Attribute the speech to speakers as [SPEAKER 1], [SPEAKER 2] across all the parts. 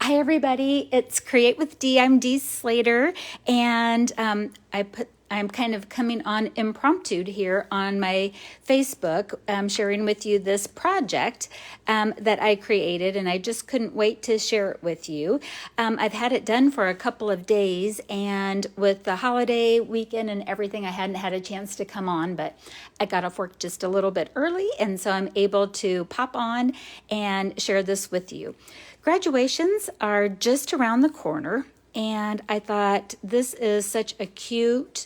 [SPEAKER 1] Hi everybody, it's Create with Dee. I'm Dee Slater, and I'm kind of coming on impromptu here on my Facebook, sharing with you this project that I created, and I just couldn't wait to share it with you. I've had it done for a couple of days, and with the holiday weekend and everything, I hadn't had a chance to come on, but I got off work just a little bit early, and so I'm able to pop on and share this with you. Graduations are just around the corner, and I thought this is such a cute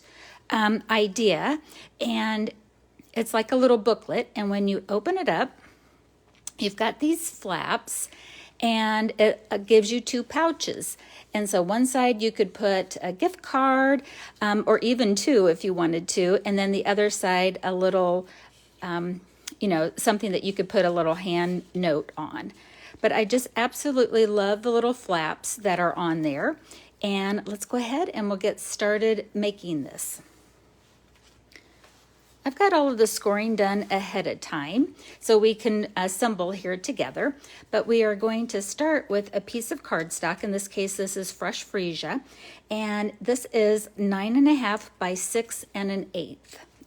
[SPEAKER 1] idea, and it's like a little booklet, and when you open it up, you've got these flaps, and it gives you two pouches. And so one side you could put a gift card, or even two if you wanted to, and then the other side a little, something that you could put a little hand note on. But I just absolutely love the little flaps that are on there. And let's go ahead and we'll get started making this. I've got all of the scoring done ahead of time, so we can assemble here together. But we are going to start with a piece of cardstock. In this case, this is fresh freesia. And this is 9.5 by 6 1/8.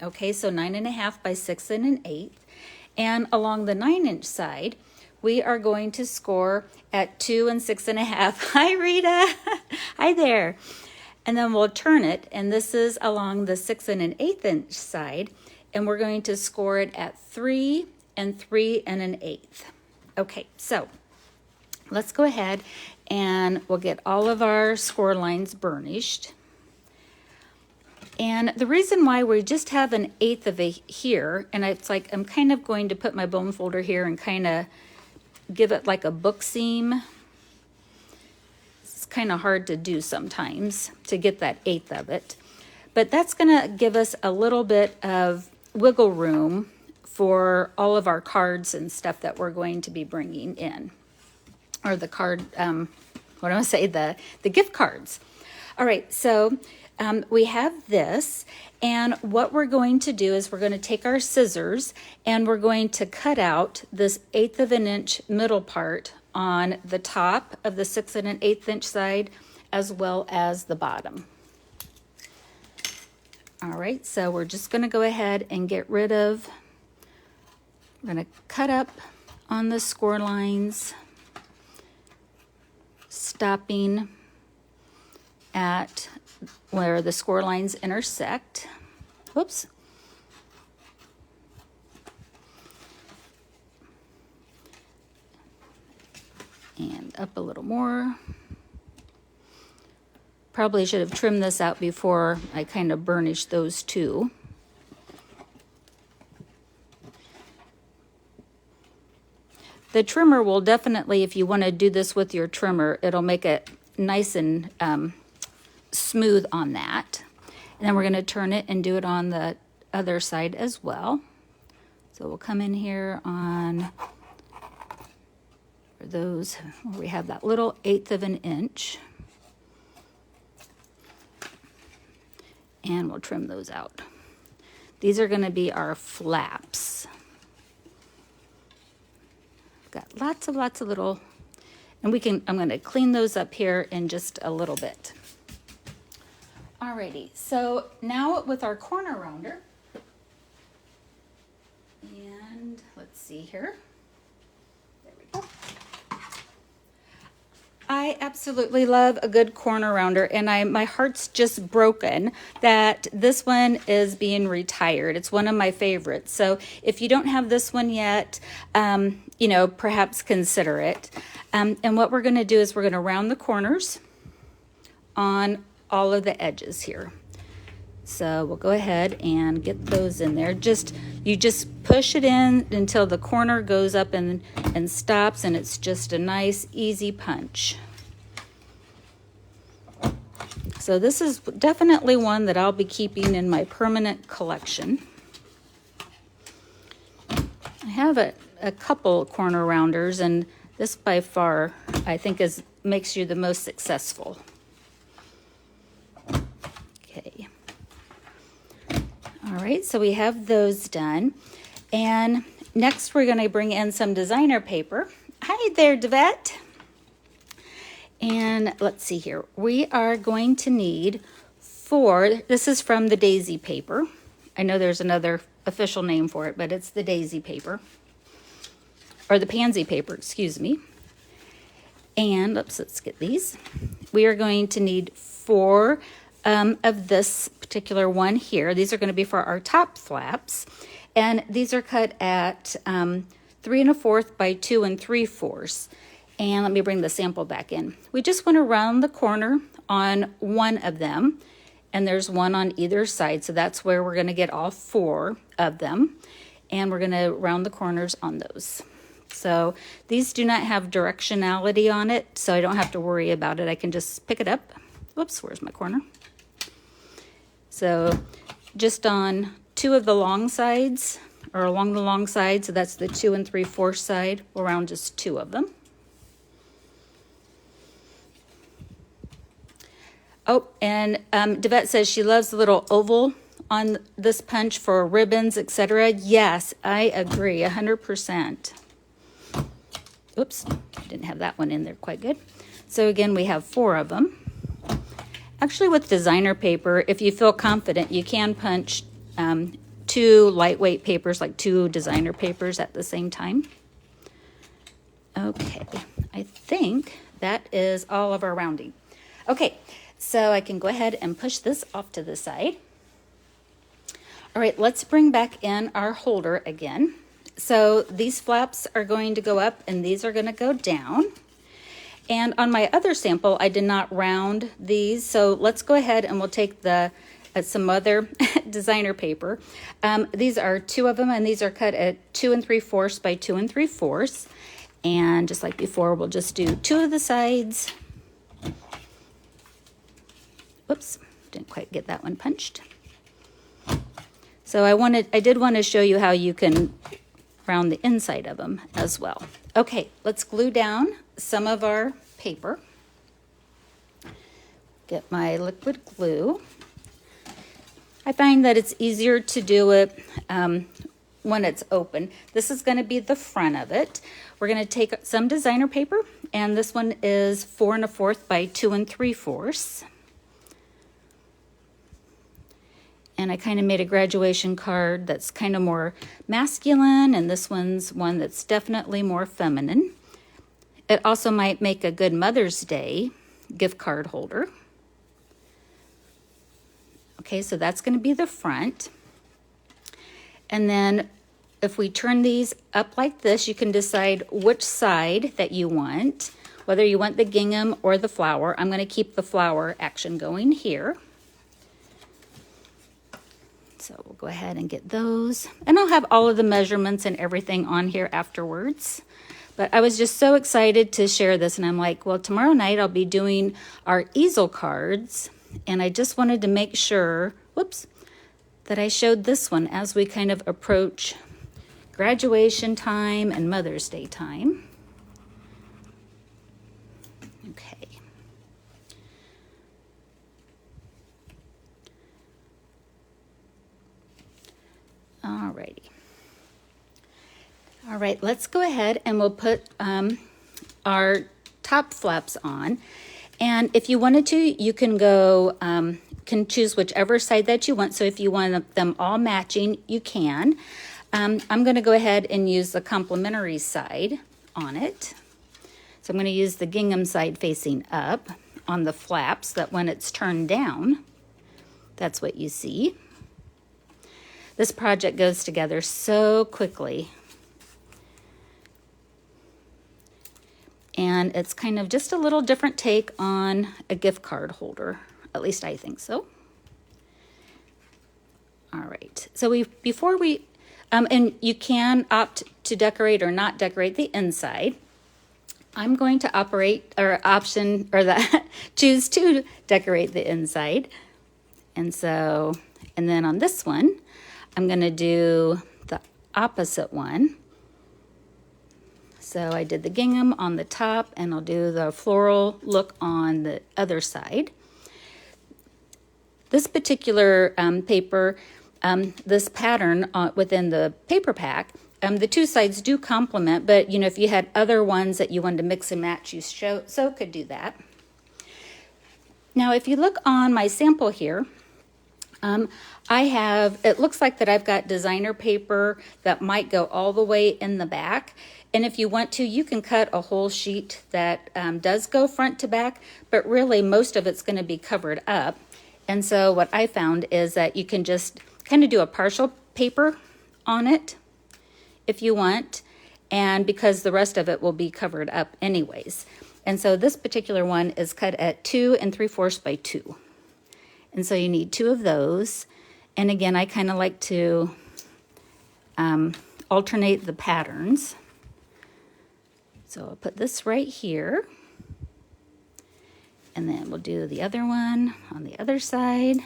[SPEAKER 1] Okay, so 9.5 by 6 1/8. And along the 9-inch side, we are going to score at 2 6.5. Hi, Rita. Hi there. And then we'll turn it, and this is along the 6 1/8 side, and we're going to score it at 3 3 1/8. Okay, so let's go ahead and we'll get all of our score lines burnished. And the reason why we just have 1/8 of it here, and it's like I'm kind of going to put my bone folder here and kind of give it like a book seam. It's kind of hard to do sometimes to get that 1/8 of it, but that's going to give us a little bit of wiggle room for all of our cards and stuff that we're going to be bringing in, or the card, the gift cards. All right, so we have this, and what we're going to do is we're going to take our scissors and we're going to cut out this 1/8 of an inch middle part on the top of the 6 1/8 side, as well as the bottom. All right, so we're just going to go ahead and get rid of, we're going to cut up on the score lines, stopping at where the score lines intersect. Whoops. And up a little more. Probably should have trimmed this out before I kind of burnished those two. The trimmer will definitely, if you want to do this with your trimmer, it'll make it nice and smooth on that. And then we're going to turn it and do it on the other side as well. So we'll come in here on for those where we have that little 1/8 of an inch, and we'll trim those out. These are going to be our flaps. Got lots of little, and I'm going to clean those up here in just a little bit. Alrighty, so now with our corner rounder, and let's see here. There we go. I absolutely love a good corner rounder, and my heart's just broken that this one is being retired. It's one of my favorites. So if you don't have this one yet, perhaps consider it. And what we're going to do is we're going to round the corners on all of the edges here. So we'll go ahead and get those in there. You just push it in until the corner goes up and stops, and it's just a nice easy punch. So this is definitely one that I'll be keeping in my permanent collection. I have a couple corner rounders, and this by far I think makes you the most successful. Okay. All right, so we have those done. And next we're going to bring in some designer paper. Hi there, Devette. And let's see here. We are going to need 4. This is from the daisy paper. I know there's another official name for it, but it's the daisy paper. Or the pansy paper, excuse me. And let's get these. We are going to need 4 of this particular one here. These are going to be for our top flaps. And these are cut at 3 1/4 by 2 3/4. And let me bring the sample back in. We just want to round the corner on one of them. And there's one on either side. So that's where we're going to get all 4 of them. And we're going to round the corners on those. So these do not have directionality on it, so I don't have to worry about it. I can just pick it up. Whoops, where's my corner? So just on 2 of the long sides, or along the long side, so that's the 2 3/4 side, we'll round just 2 of them. Oh, and Devette says she loves the little oval on this punch for ribbons, etc. Yes, I agree, 100%. Oops, didn't have that one in there quite good. So again, we have 4 of them. Actually, with designer paper, if you feel confident, you can punch 2 lightweight papers, like 2 designer papers at the same time. Okay, I think that is all of our rounding. Okay, so I can go ahead and push this off to the side. All right, let's bring back in our holder again. So these flaps are going to go up and these are going to go down. And on my other sample, I did not round these. So let's go ahead and we'll take the some other designer paper. These are 2 of them, and these are cut at 2 3/4 by 2 3/4. And just like before, we'll just do 2 of the sides. Whoops, didn't quite get that one punched. So I did want to show you how you can round the inside of them as well. Okay, let's glue down some of our paper. Get my liquid glue. I find that it's easier to do it when it's open. This is going to be the front of it. We're going to take some designer paper, and this one is 4 1/4 by 2 3/4. And I kind of made a graduation card that's kind of more masculine, and this one's one that's definitely more feminine. It also might make a good Mother's Day gift card holder. Okay, so that's going to be the front. And then if we turn these up like this, you can decide which side that you want, whether you want the gingham or the flower. I'm going to keep the flower action going here. So we'll go ahead and get those. And I'll have all of the measurements and everything on here afterwards. But I was just so excited to share this. And I'm like, well, tomorrow night I'll be doing our easel cards. And I just wanted to make sure, whoops, that I showed this one as we kind of approach graduation time and Mother's Day time. Okay. Alrighty. All right, let's go ahead and we'll put our top flaps on. And if you wanted to, you can go, can choose whichever side that you want. So if you want them all matching, you can. I'm going to go ahead and use the complementary side on it. So I'm going to use the gingham side facing up on the flaps, that when it's turned down, that's what you see. This project goes together so quickly. And it's kind of just a little different take on a gift card holder. At least I think so. All right. So before we, and you can opt to decorate or not decorate the inside. I'm going to choose to decorate the inside. And then on this one, I'm going to do the opposite one. So I did the gingham on the top, and I'll do the floral look on the other side. This particular paper, this pattern within the paper pack, the 2 sides do complement, but if you had other ones that you wanted to mix and match, you so could do that. Now, if you look on my sample here, it looks like that I've got designer paper that might go all the way in the back. And if you want to, you can cut a whole sheet that does go front to back, but really most of it's going to be covered up. And so what I found is that you can just kind of do a partial paper on it if you want, and because the rest of it will be covered up anyways. And so this particular one is cut at 2 3/4 by 2. And so you need 2 of those. And again, I kind of like to alternate the patterns. So I'll put this right here. And then we'll do the other one on the other side.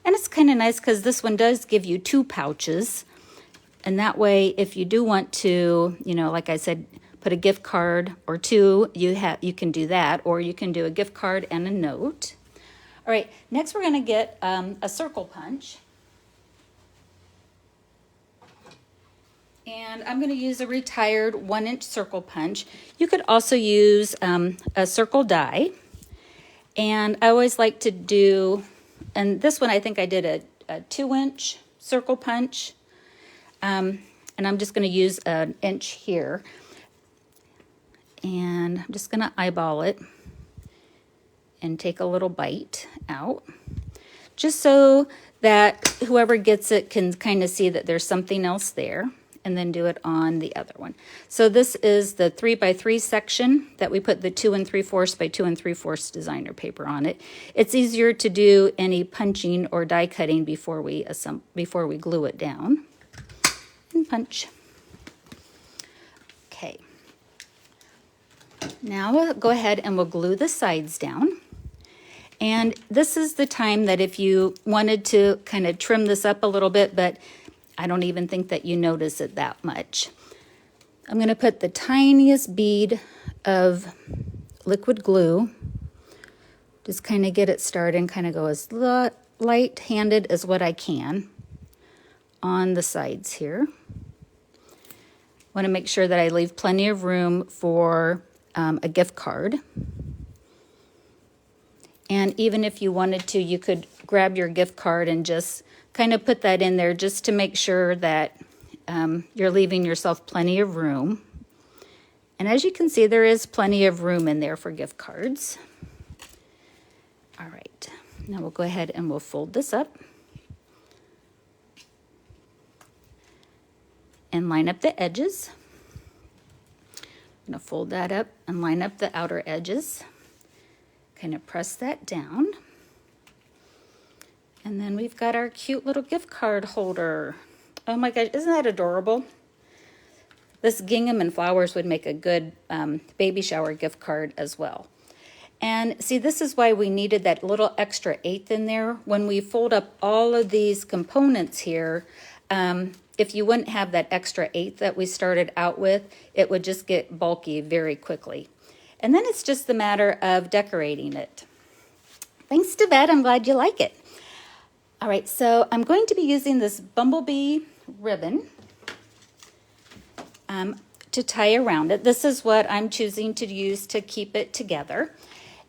[SPEAKER 1] And it's kind of nice because this one does give you 2 pouches. And that way, if you do want to, you know, like I said, put a gift card or 2, you can do that. Or you can do a gift card and a note. All right, next we're going to get a circle punch. And I'm going to use a retired 1-inch circle punch. You could also use a circle die. And I always like to do, and this one I think I did a 2-inch circle punch. And I'm just going to use an inch here. And I'm just going to eyeball it and take a little bite out, just so that whoever gets it can kind of see that there's something else there, and then do it on the other one. So this is the 3 by 3 section that we put the 2 3/4 by 2 3/4 designer paper on it. It's easier to do any punching or die cutting before we glue it down. And punch. Okay. Now we'll go ahead and we'll glue the sides down. And this is the time that if you wanted to kind of trim this up a little bit, but I don't even think that you notice it that much. I'm going to put the tiniest bead of liquid glue, just kind of get it started and kind of go as light-handed as what I can on the sides here. Want to make sure that I leave plenty of room for a gift card. And even if you wanted to, you could grab your gift card and just kind of put that in there just to make sure that you're leaving yourself plenty of room. And as you can see, there is plenty of room in there for gift cards. All right, now we'll go ahead and we'll fold this up and line up the edges. I'm going to fold that up and line up the outer edges. Kind of press that down. And then we've got our cute little gift card holder. Oh my gosh, isn't that adorable? This gingham and flowers would make a good baby shower gift card as well. And see, this is why we needed that little extra 1/8 in there. When we fold up all of these components here, if you wouldn't have that extra 1/8 that we started out with, it would just get bulky very quickly. And then it's just a matter of decorating it. Thanks, Devette. I'm glad you like it. All right, so I'm going to be using this bumblebee ribbon to tie around it. This is what I'm choosing to use to keep it together.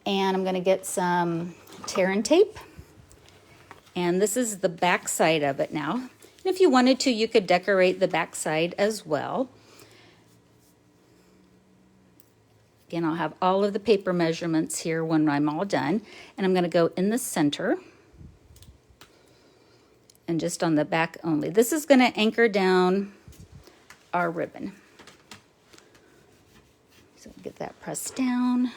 [SPEAKER 1] And I'm going to get some tear and tape. And this is the back side of it now. And if you wanted to, you could decorate the back side as well. Again, I'll have all of the paper measurements here when I'm all done. And I'm going to go in the center. And just on the back only. This is going to anchor down our ribbon. So get that pressed down.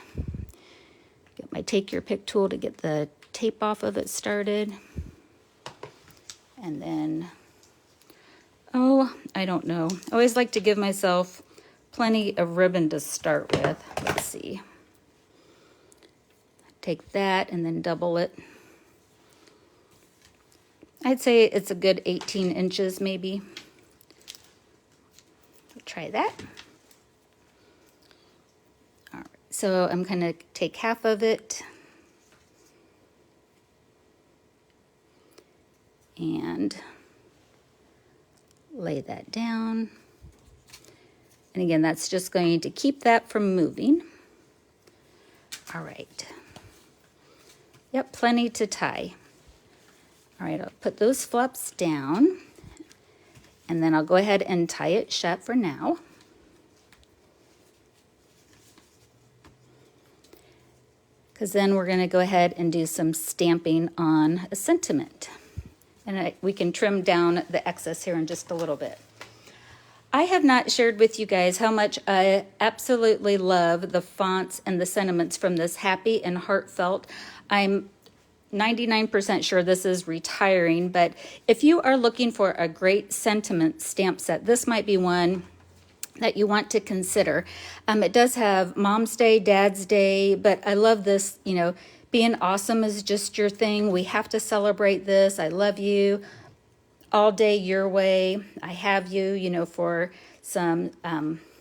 [SPEAKER 1] Get my take your pick tool to get the tape off of it started. And then, oh, I don't know. I always like to give myself plenty of ribbon to start with. Let's see. Take that and then double it. I'd say it's a good 18 inches maybe. Try that. All right, so I'm going to take half of it and lay that down. And again, that's just going to keep that from moving. All right. Yep, plenty to tie. All right, I'll put those flaps down, and then I'll go ahead and tie it shut for now. Because then we're going to go ahead and do some stamping on a sentiment. And we can trim down the excess here in just a little bit. I have not shared with you guys how much I absolutely love the fonts and the sentiments from this Happy and Heartfelt. I'm 99% sure this is retiring, but if you are looking for a great sentiment stamp set, this might be one that you want to consider. It does have Mom's Day, Dad's Day, but I love this, you know, being awesome is just your thing. We have to celebrate this. I love you. All day your way. I have you, you know, for some,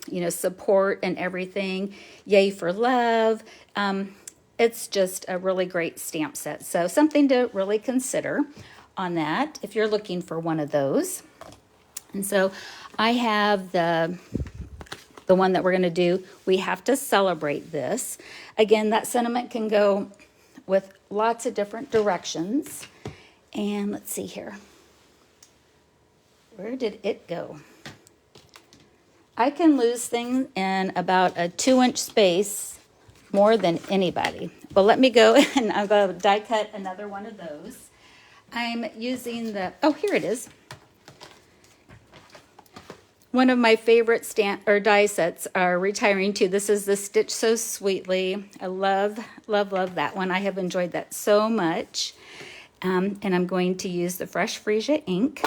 [SPEAKER 1] you know, support and everything. Yay for love. It's just a really great stamp set. So something to really consider on that if you're looking for one of those. And so I have the one that we're going to do. We have to celebrate this. Again, that sentiment can go with lots of different directions. And let's see here. Where did it go? I can lose things in about a 2-inch space more than anybody. Well, let me go and I'll go die cut another one of those. I'm using the, oh, here it is. One of my favorite die sets are retiring too. This is the Stitch So Sweetly. I love, love, love that one. I have enjoyed that so much. And I'm going to use the Fresh Freesia ink.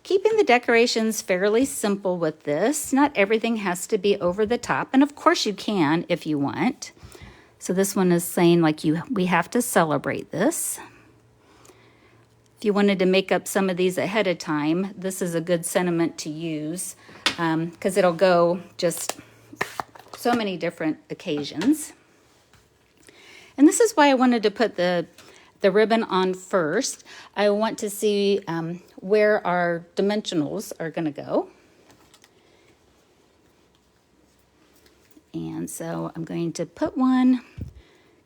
[SPEAKER 1] Keeping the decorations fairly simple with this. Not everything has to be over the top. And of course you can if you want. So this one is saying like we have to celebrate this. If you wanted to make up some of these ahead of time, this is a good sentiment to use because it'll go just so many different occasions. And this is why I wanted to put the ribbon on first. I want to see where our dimensionals are going to go. And so I'm going to put one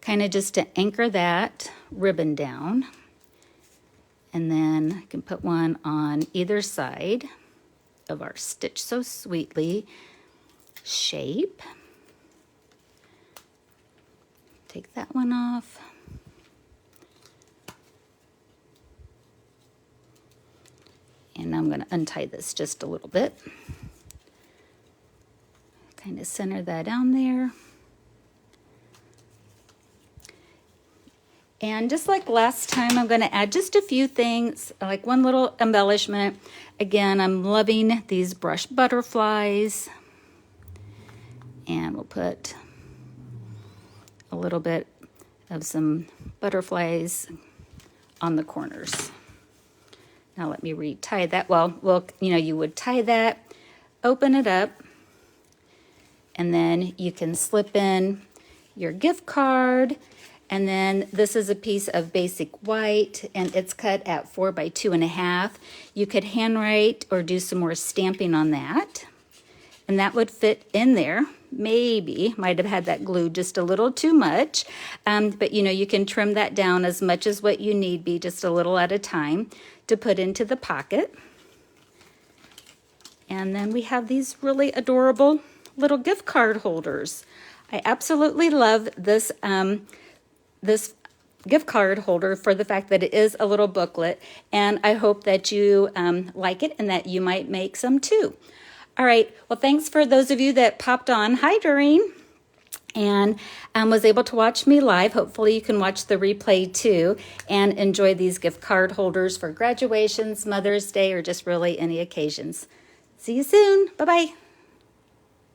[SPEAKER 1] kind of just to anchor that ribbon down. And then I can put one on either side of our Stitch So Sweetly shape. Take that one off. And I'm going to untie this just a little bit. Kind of center that down there. And just like last time, I'm going to add just a few things, like one little embellishment. Again, I'm loving these brush butterflies. And we'll put a little bit of some butterflies on the corners. Now let me retie that. Well, you know, you would tie that, open it up, and then you can slip in your gift card. And then this is a piece of basic white, and it's cut at 4 by 2.5. You could handwrite or do some more stamping on that, and that would fit in there. Maybe might have had that glued just a little too much, but you know, you can trim that down as much as what you need be, just a little at a time, to put into the pocket. And then we have these really adorable little gift card holders. I absolutely love this this gift card holder for the fact that it is a little booklet, and I hope that you like it and that you might make some too. All right, well, thanks for those of you that popped on. Hi, Doreen, and was able to watch me live. Hopefully you can watch the replay too and enjoy these gift card holders for graduations, Mother's Day, or just really any occasions. See you soon. Bye-bye.